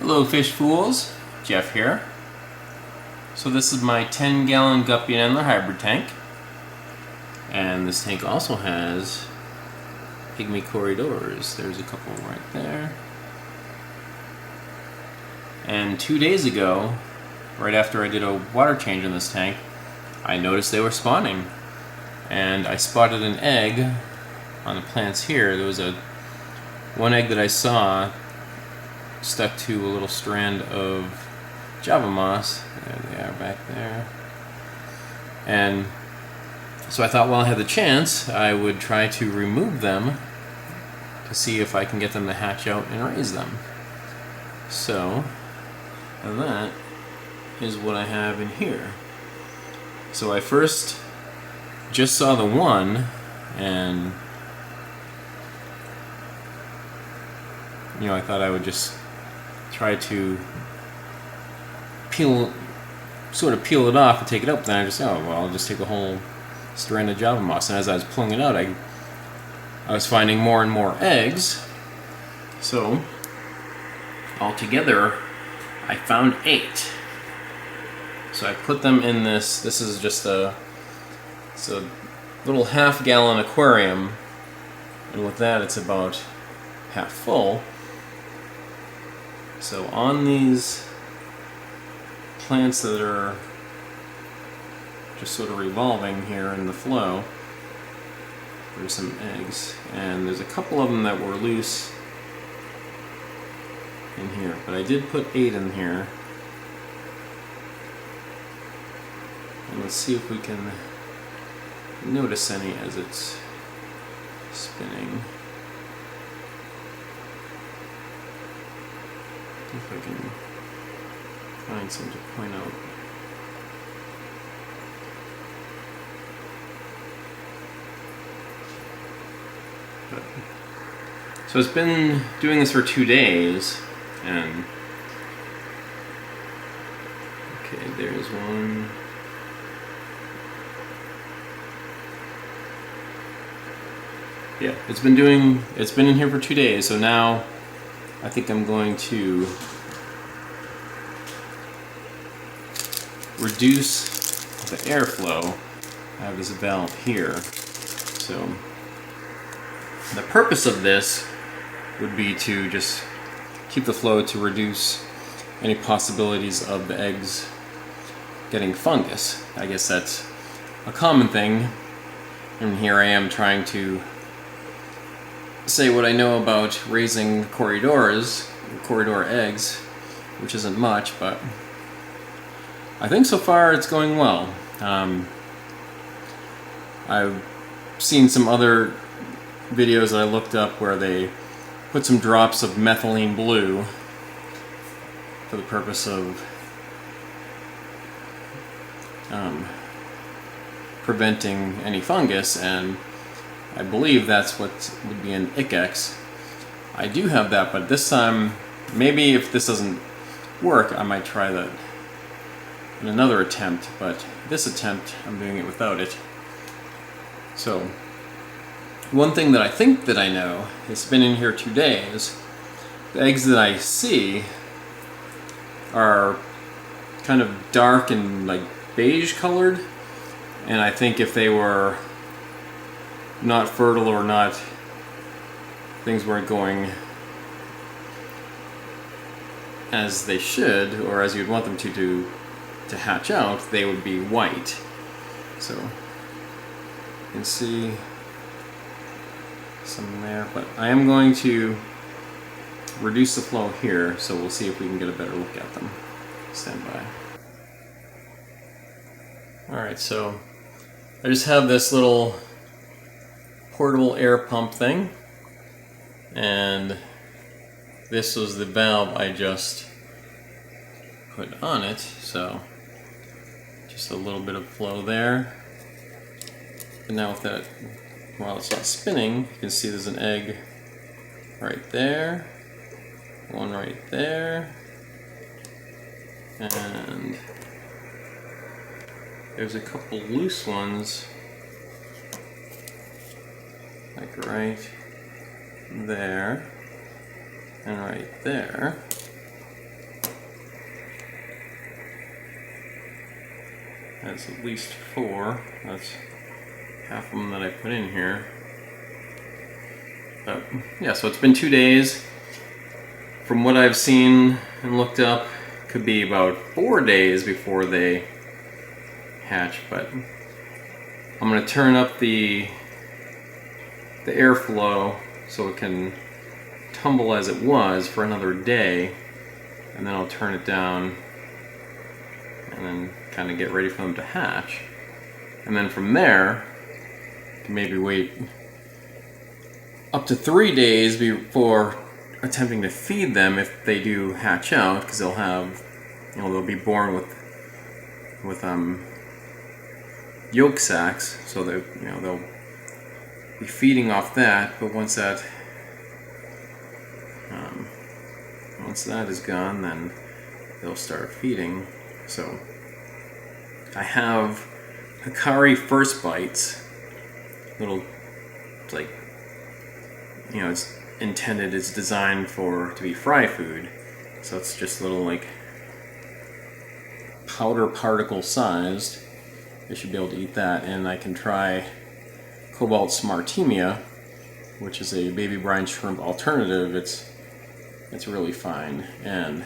Hello fish fools, Jeff here. So this is my 10-gallon guppy and endler hybrid tank. And this tank also has Pygmy Corydoras. There's a couple right there. And 2 days ago, right after I did a water change in this tank, I noticed they were spawning. And I spotted an egg on the plants here. There was one egg that I saw stuck to a little strand of Java moss. There they are back there. And so I thought while I had the chance, I would try to remove them to see if I can get them to hatch out and raise them. So that is what I have in here. So I first just saw the one, and I thought I would just try to sort of peel it off and take it up. Then I just, I'll just take a whole strand of Java moss. And as I was pulling it out, I was finding more and more eggs. So altogether, I found 8. So I put them in this. This is just it's a little half-gallon aquarium, and with that, it's about half full. So on these plants that are just sort of revolving here in the flow, there's some eggs, and there's a couple of them that were loose in here, but I did put 8 in here. And let's see if we can notice any as it's spinning. If I can find some to point out. So it's been doing this for 2 days, and okay, there's one. Yeah, it's been in here for 2 days, so now I think I'm going to reduce the airflow. I have this valve here. So the purpose of this would be to just keep the flow to reduce any possibilities of the eggs getting fungus. I guess that's a common thing, and here I am trying to say what I know about raising Corydor eggs, which isn't much, but I think so far it's going well. I've seen some other videos that I looked up where they put some drops of methylene blue for the purpose of preventing any fungus, and I believe that's what would be an ICX. I do have that, but this time, maybe if this doesn't work, I might try that in another attempt, but this attempt, I'm doing it without it. So, one thing that I think that I know, it's been in here 2 days, the eggs that I see are kind of dark and like beige colored, and I think if they were not fertile or not, things weren't going as they should, or as you'd want them to hatch out, they would be white. So you can see some there, but I am going to reduce the flow here, so we'll see if we can get a better look at them. Stand by. Alright, so I just have this little portable air pump thing, and this was the valve I just put on it, so just a little bit of flow there. And now with that, while it's not spinning, you can see there's an egg right there, one right there, and there's a couple loose ones like right there and right there. has at least 4. That's half of them that I put in here. But yeah, so it's been 2 days. From what I've seen and looked up, could be about 4 days before they hatch, but I'm going to turn up the airflow so it can tumble as it was for another day, and then I'll turn it down and then kind of get ready for them to hatch. And then from there, maybe wait up to 3 days before attempting to feed them if they do hatch out, because they'll have, they'll be born with yolk sacs, so that they'll be feeding off that. But once that is gone, then they'll start feeding. So I have Hikari First Bites, little, like, it's intended, it's designed to be fry food. So it's just little, like, powder particle sized. They should be able to eat that. And I can try Cobalt Smartemia, which is a baby brine shrimp alternative. It's really fine. And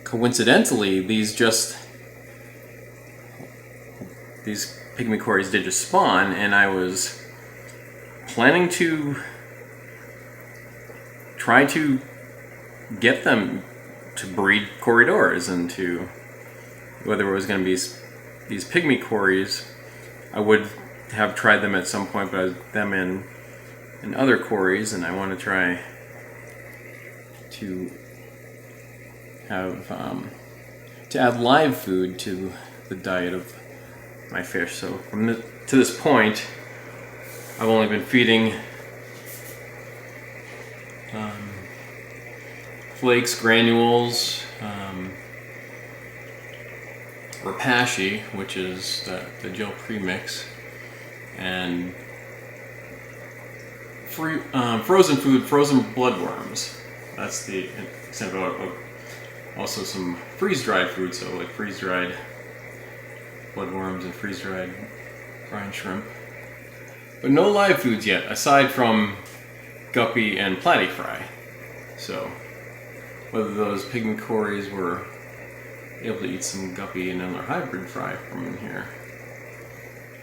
coincidentally, these Pygmy Corydoras did just spawn, and I was planning to try to get them to breed Corydoras, and to, whether it was going to be these Pygmy Corydoras, I would have tried them at some point, but them in other Corydoras, and I want to try to have to add live food to the diet of my fish. So to this point, I've only been feeding flakes, granules, Rapashi, which is the gel premix, and frozen food, frozen bloodworms. That's the extent of it. Also some freeze-dried food, so like freeze-dried bloodworms and freeze-dried brine shrimp. But no live foods yet, aside from guppy and platy fry. So whether those Pygmy Corydoras were able to eat some guppy and endler hybrid fry from in here,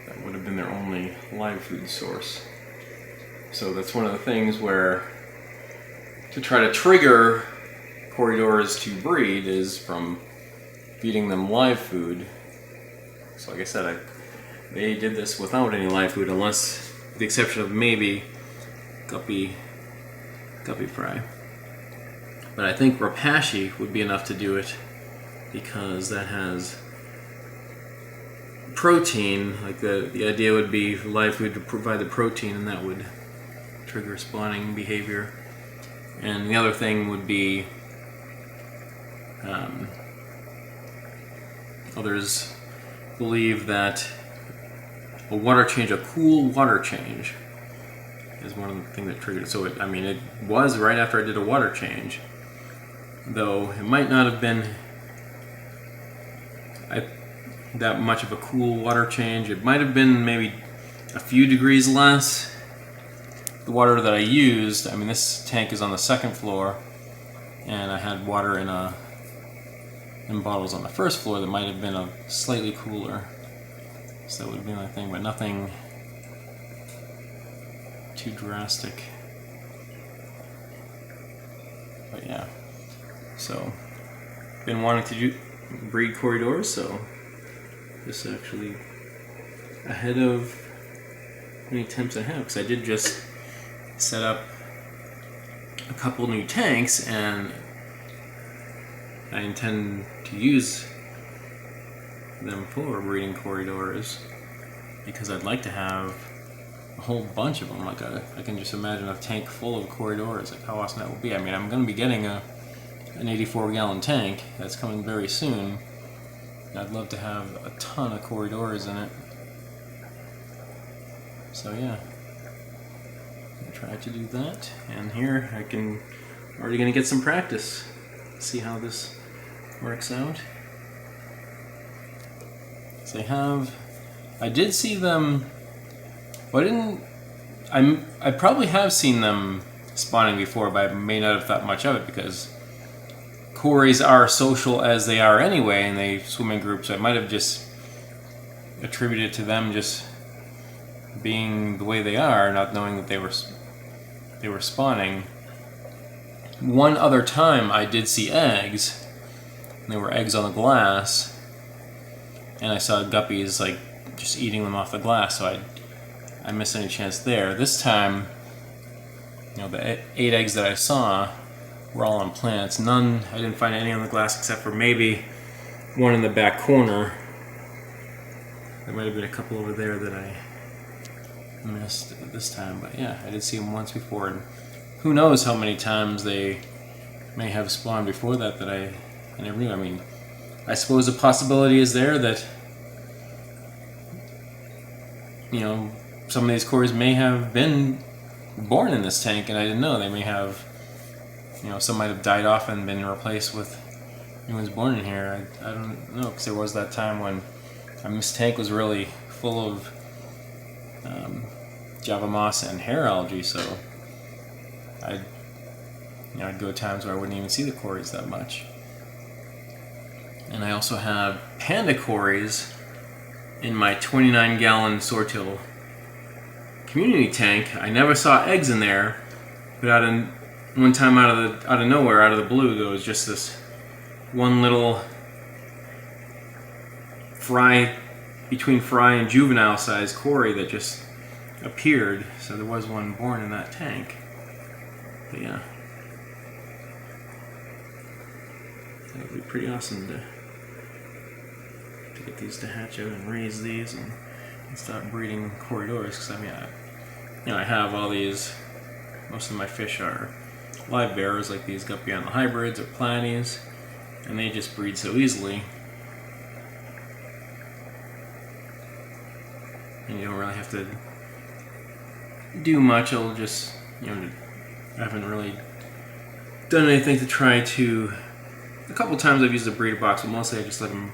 that would have been their only live food source. So that's one of the things where, to try to trigger Corydoras to breed, is from feeding them live food. So like I said, they did this without any live food, unless, with the exception of maybe guppy fry. But I think Rapashi would be enough to do it, because that has protein. Like the idea would be for live food to provide the protein, and that would trigger spawning behavior. And the other thing would be, others believe that a cool water change is one of the things that triggered it. So it was right after I did a water change, though it might not have been that much of a cool water change. It might have been maybe a few degrees less. The water that I used, this tank is on the second floor, and I had water in bottles on the first floor that might have been a slightly cooler. So that would be my thing, but nothing too drastic. But yeah, so been wanting to breed Corydoras, so this is actually ahead of any attempts I have, because I did just set up a couple new tanks, and I intend to use them for breeding Corydoras, because I'd like to have a whole bunch of them. Like I can just imagine a tank full of Corydoras, like how awesome that would be. I'm going to be getting an 84-gallon tank that's coming very soon. I'd love to have a ton of Corydoras in it. So yeah, I try to do that, and here already going to get some practice, see how this works out. So I did see them. Well, I probably have seen them spawning before, but I may not have thought much of it because Corys are social as they are anyway, and they swim in groups. So I might have just attributed to them just being the way they are, not knowing that they were spawning. One other time I did see eggs, and there were eggs on the glass, and I saw guppies like just eating them off the glass, so I missed any chance there. This time, the 8 eggs that I saw were all on plants. I didn't find any on the glass except for maybe one in the back corner. There might have been a couple over there that I missed this time, but yeah, I did see them once before, and who knows how many times they may have spawned before that I never knew. I mean, I suppose a possibility is there that some of these Corys may have been born in this tank and I didn't know. They may have, some might have died off and been replaced with new ones born in here. I don't know, because there was that time when this tank was really full of Java moss and hair algae, so I'd go times where I wouldn't even see the Corys that much. And I also have panda Corys in my 29-gallon Swordtail community tank. I never saw eggs in there, but one time out of nowhere, out of the blue, there was just this one little between fry and juvenile size Cory that just appeared. So there was one born in that tank. But yeah, that would be pretty awesome to get these to hatch out and raise these and start breeding Corydoras. Because I have all these. Most of my fish are live bearers, like these guppy hybrids or platies, and they just breed so easily. And you don't really have to do much. I'll just, I haven't really done anything to try to. A couple times I've used a breeder box, but mostly I just let them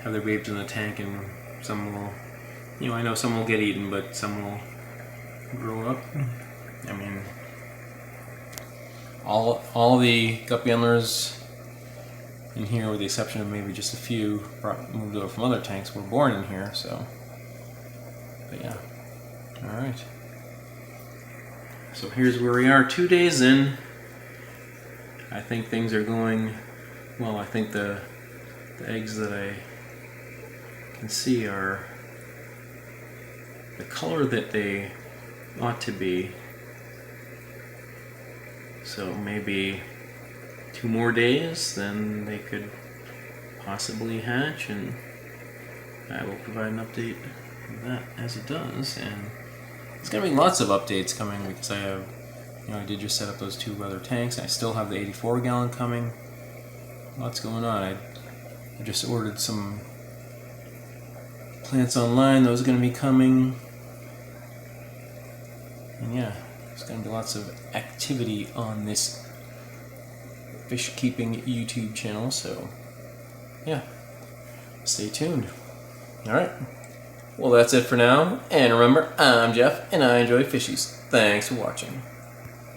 have their babies in the tank, and some will, I know some will get eaten, but some will grow up. I mean, all the guppy endlers in here, with the exception of maybe just a few moved over from other tanks, were born in here. So, but yeah, all right. So here's where we are 2 days in. I think things are going well. I think the eggs that I can see are the color that they ought to be. So maybe 2 more days, then they could possibly hatch, and I will provide an update of that as it does. And there's going to be lots of updates coming, because I have, I did just set up those 2 other tanks. I still have the 84-gallon coming. Lots going on. I just ordered some plants online. Those are going to be coming. And yeah, there's going to be lots of activity on this fish keeping YouTube channel. So yeah, stay tuned. Alright. Well, that's it for now. And remember, I'm Jeff, and I enjoy fishies. Thanks for watching.